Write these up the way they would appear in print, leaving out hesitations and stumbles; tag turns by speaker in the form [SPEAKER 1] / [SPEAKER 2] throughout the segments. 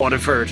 [SPEAKER 1] Waterford.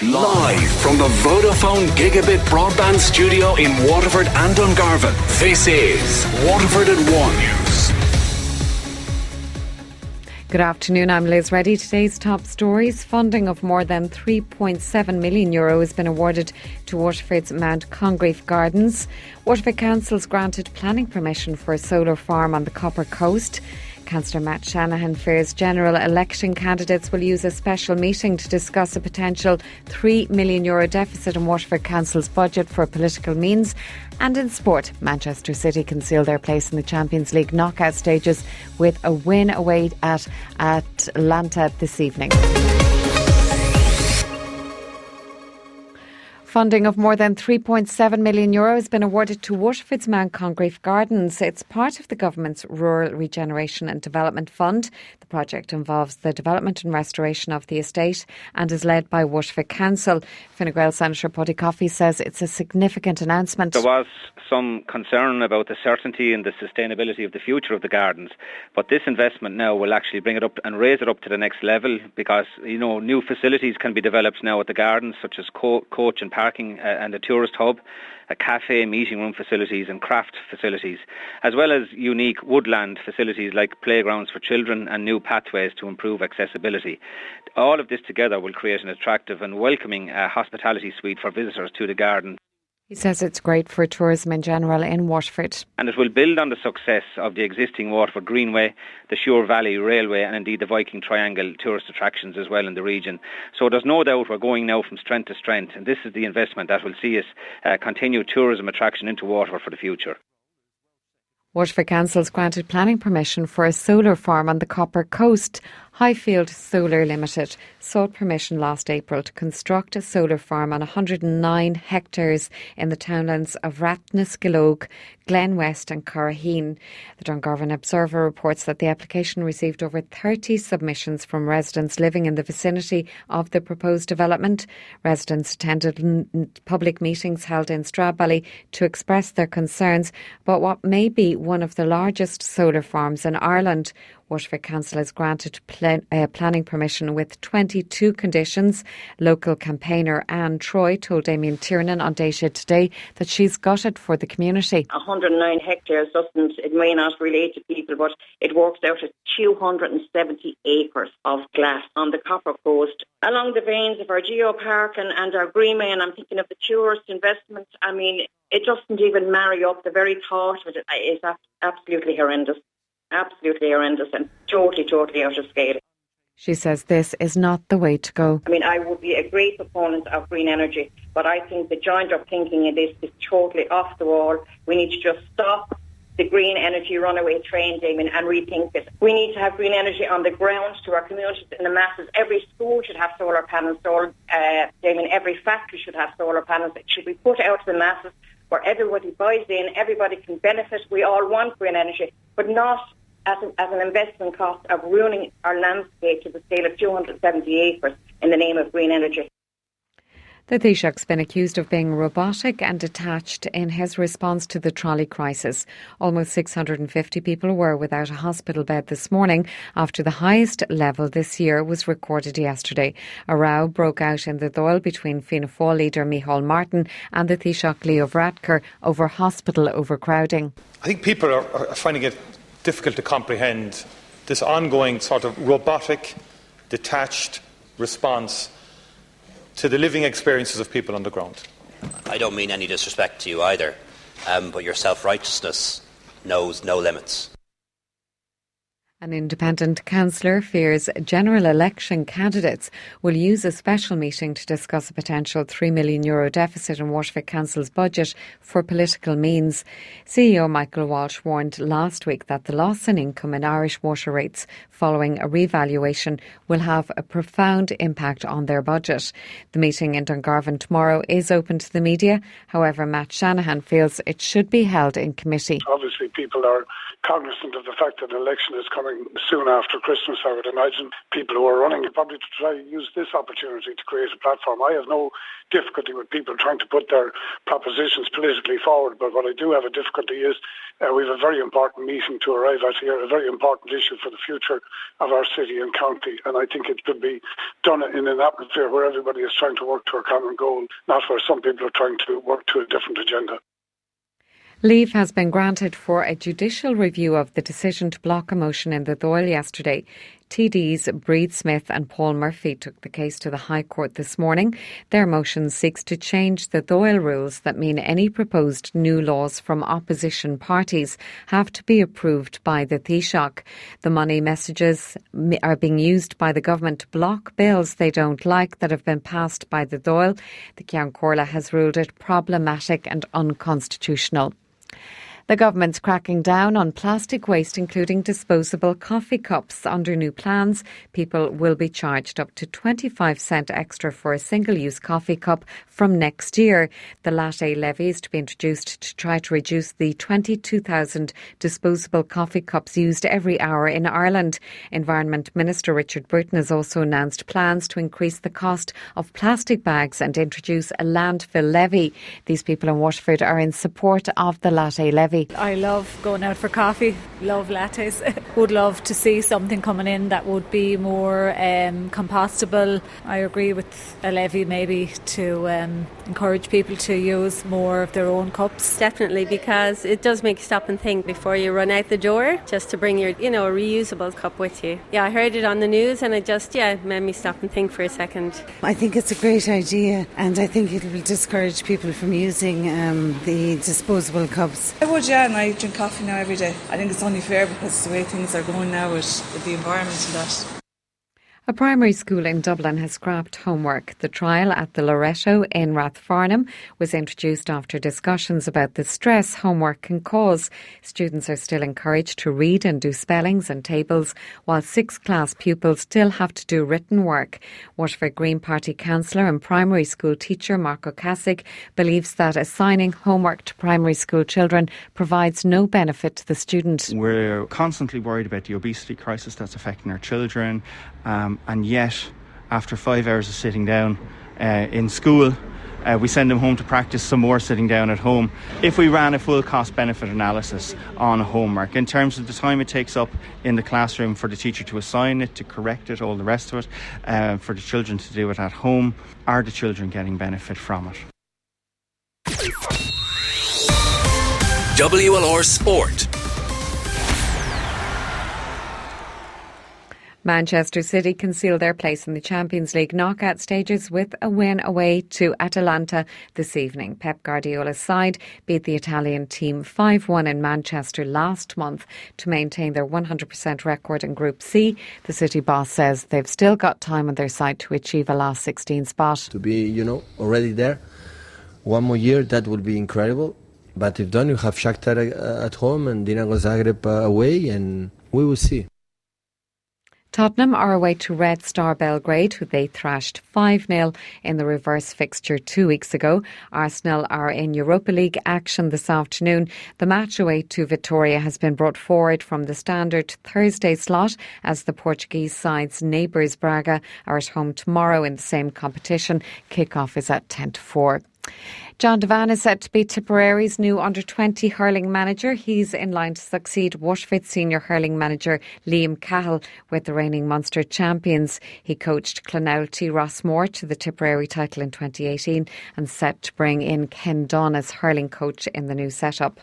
[SPEAKER 1] Live from the Vodafone Gigabit Broadband Studio in Waterford and Dungarvan, this is Waterford at 1 News.
[SPEAKER 2] Good afternoon, I'm Liz Reddy. Today's top stories. Funding of more than €3.7 million has been awarded to Waterford's Mount Congreve Gardens. Waterford Council's granted planning permission for a solar farm on the Copper Coast. Councillor Matt Shanahan fears general election candidates will use a special meeting to discuss a potential €3 million deficit in Waterford Council's budget for political means. And in sport, Manchester City can seal their place in the Champions League knockout stages with a win away at Atlanta this evening. Funding of more than €3.7 million has been awarded to Waterford's Mount Congreve Gardens. It's part of the government's Rural Regeneration and Development Fund. The project involves the development and restoration of the estate and is led by Waterford Council. Fine Gael Senator Paddy Coffey says it's a significant announcement.
[SPEAKER 3] There was some concern about the certainty and the sustainability of the future of the gardens, but this investment now will actually bring it up and raise it up to the next level because, new facilities can be developed now at the gardens, such as coach and parking and a tourist hub, a cafe, meeting room facilities and craft facilities, as well as unique woodland facilities like playgrounds for children and new pathways to improve accessibility. All of this together will create an attractive and welcoming hospitality suite for visitors to the garden.
[SPEAKER 2] He says it's great for tourism in general in Waterford.
[SPEAKER 3] And it will build on the success of the existing Waterford Greenway, the Sure Valley Railway and indeed the Viking Triangle tourist attractions as well in the region. So there's no doubt we're going now from strength to strength, and this is the investment that will see us continue tourism attraction into Waterford for the future.
[SPEAKER 2] Waterford Council's granted planning permission for a solar farm on the Copper Coast. Highfield Solar Limited sought permission last April to construct a solar farm on 109 hectares in the townlands of Rathnesgillogue, Glen West and Curraheen. The Dungarvan Observer reports that the application received over 30 submissions from residents living in the vicinity of the proposed development. Residents attended public meetings held in Stradbally to express their concerns about what may be one of the largest solar farms in Ireland. Waterford Council has granted planning permission with 22 conditions. Local campaigner Anne Troy told Damien Tiernan on Daysha today that she's gutted for the community.
[SPEAKER 4] 109 hectares it may not relate to people, but it works out at 270 acres of glass on the Copper Coast, along the veins of our geopark and our greenway, and I'm thinking of the tourist investment. I mean, it doesn't even marry up. The very thought of it is absolutely horrendous. Absolutely horrendous and totally out of scale.
[SPEAKER 2] She says this is not the way to go.
[SPEAKER 4] I mean, I would be a great proponent of green energy, but I think the joined-up thinking in this is totally off the wall. We need to just stop the green energy runaway train, Damien, and rethink it. We need to have green energy on the ground to our communities in the masses. Every school should have solar panels installed. Damien, every factory should have solar panels. It should be put out to the masses where everybody buys in, everybody can benefit. We all want green energy, but not as an investment cost of ruining our landscape to the scale of 270 acres in the name of green energy.
[SPEAKER 2] The Taoiseach's been accused of being robotic and detached in his response to the trolley crisis. Almost 650 people were without a hospital bed this morning after the highest level this year was recorded yesterday. A row broke out in the Dáil between Fianna Fáil leader Micheál Martin and the Taoiseach Leo Varadkar over hospital overcrowding.
[SPEAKER 5] I think people are finding it difficult to comprehend this ongoing sort of robotic, detached response to the living experiences of people on the ground.
[SPEAKER 6] I don't mean any disrespect to you either, but your self-righteousness knows no limits.
[SPEAKER 2] An independent councillor fears general election candidates will use a special meeting to discuss a potential €3 million deficit in Waterford Council's budget for political means. CEO Michael Walsh warned last week that the loss in income in Irish water rates following a revaluation will have a profound impact on their budget. The meeting in Dungarvan tomorrow is open to the media. However, Matt Shanahan feels it should be held in committee.
[SPEAKER 7] Obviously, people are cognizant of the fact that an election is coming soon after Christmas. I would imagine people who are running probably to try to use this opportunity to create a platform. I have no difficulty with people trying to put their propositions politically forward, but what I do have a difficulty is we have a very important meeting to arrive at here, a very important issue for the future of our city and county, and I think it should be done in an atmosphere where everybody is trying to work to a common goal, not where some people are trying to work to a different agenda.
[SPEAKER 2] Leave has been granted for a judicial review of the decision to block a motion in the Dáil yesterday. TDs Breed Smith and Paul Murphy took the case to the High Court this morning. Their motion seeks to change the Dáil rules that mean any proposed new laws from opposition parties have to be approved by the Taoiseach. The money messages are being used by the government to block bills they don't like that have been passed by the Dáil. The Ceann Comhairle has ruled it problematic and unconstitutional. The government's cracking down on plastic waste, including disposable coffee cups. Under new plans, people will be charged up to 25 cents extra for a single-use coffee cup from next year. The latte levy is to be introduced to try to reduce the 22,000 disposable coffee cups used every hour in Ireland. Environment Minister Richard Bruton has also announced plans to increase the cost of plastic bags and introduce a landfill levy. These people in Waterford are in support of the latte levy.
[SPEAKER 8] I love going out for coffee, love lattes. Would love to see something coming in that would be more compostable. I agree with a levy maybe to encourage people to use more of their own cups.
[SPEAKER 9] Definitely, because it does make you stop and think before you run out the door, just to bring your, a reusable cup with you. Yeah, I heard it on the news and it just, made me stop and think for a second.
[SPEAKER 10] I think it's a great idea, and I think it will discourage people from using the disposable cups.
[SPEAKER 11] I would, and I drink coffee now every day. I think it's only fair because the way things are going now with the environment and that.
[SPEAKER 2] A primary school in Dublin has scrapped homework. The trial at the Loretto in Rathfarnham was introduced after discussions about the stress homework can cause. Students are still encouraged to read and do spellings and tables, while 6th class pupils still have to do written work. Waterford Green Party councillor and primary school teacher Marco Kasich believes that assigning homework to primary school children provides no benefit to the student.
[SPEAKER 12] We're constantly worried about the obesity crisis that's affecting our children. And yet, after 5 hours of sitting down in school, we send them home to practice some more sitting down at home. If we ran a full cost-benefit analysis on homework, in terms of the time it takes up in the classroom for the teacher to assign it, to correct it, all the rest of it, for the children to do it at home, are the children getting benefit from it?
[SPEAKER 1] WLR Sport.
[SPEAKER 2] Manchester City can seal their place in the Champions League knockout stages with a win away to Atalanta this evening. Pep Guardiola's side beat the Italian team 5-1 in Manchester last month to maintain their 100% record in Group C. The City boss says they've still got time on their side to achieve a last 16 spot.
[SPEAKER 13] To be, already there, one more year, that would be incredible. But if done, you have Shakhtar at home and Dinamo Zagreb away, and we will see.
[SPEAKER 2] Tottenham are away to Red Star Belgrade, who they thrashed 5-0 in the reverse fixture 2 weeks ago. Arsenal are in Europa League action this afternoon. The match away to Vitória has been brought forward from the standard Thursday slot, as the Portuguese side's neighbours Braga are at home tomorrow in the same competition. Kick-off is at 10-4. John Devan is set to be Tipperary's new under-20 hurling manager. He's in line to succeed Waterford senior hurling manager Liam Cahill with the reigning Munster champions. He coached Clonowty Rossmore to the Tipperary title in 2018 and set to bring in Ken Dunn as hurling coach in the new setup.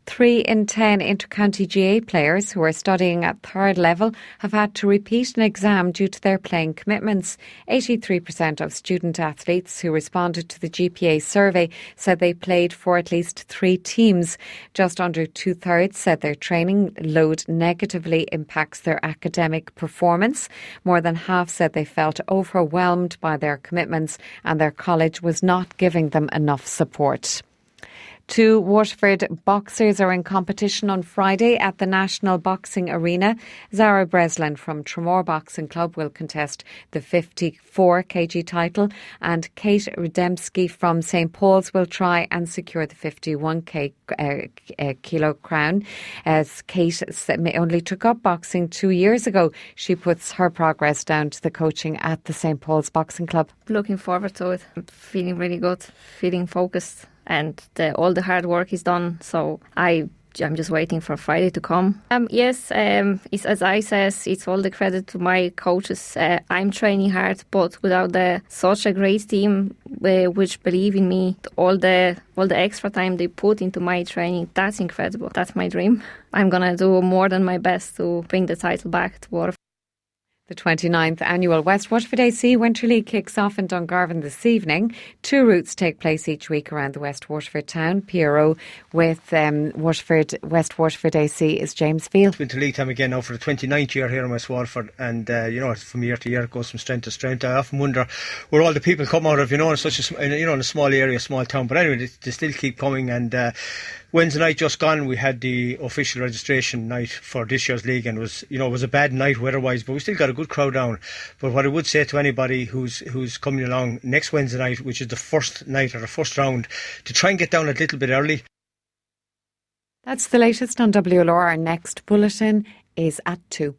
[SPEAKER 2] 3 in 10 inter-county GA players who are studying at third level have had to repeat an exam due to their playing commitments. 83% of student athletes who responded to the GPA survey said they played for at least 3 teams. Just under 2/3 said their training load negatively impacts their academic performance. More than half said they felt overwhelmed by their commitments and their college was not giving them enough support. Two Waterford boxers are in competition on Friday at the National Boxing Arena. Zara Breslin from Tramore Boxing Club will contest the 54 kg title, and Kate Rudemsky from St Paul's will try and secure the 51 kilo crown. As Kate only took up boxing 2 years ago, she puts her progress down to the coaching at the St Paul's Boxing Club.
[SPEAKER 14] Looking forward to it. I'm feeling really good, feeling focused, and all the hard work is done. So I'm just waiting for Friday to come. Yes, it's, as I says, it's all the credit to my coaches. I'm training hard, but without such a great team which believe in me, all the extra time they put into my training, that's incredible. That's my dream. I'm gonna do more than my best to bring the title back to Waterford.
[SPEAKER 2] The 29th annual West Waterford AC Winter League kicks off in Dungarvan this evening. 2 routes take place each week around the West Waterford town. PRO with West Waterford AC is James Field.
[SPEAKER 15] Winter League time again now for the 29th year here in West Waterford, and from year to year it goes from strength to strength. I often wonder where all the people come out of, in a small area, small town. But anyway, they still keep coming, and Wednesday night just gone, we had the official registration night for this year's league, and it was a bad night weather-wise, but we still got a good crowd down. But what I would say to anybody who's coming along next Wednesday night, which is the first night or the first round, to try and get down a little bit early.
[SPEAKER 2] That's the latest on WLR. Our next bulletin is at 2.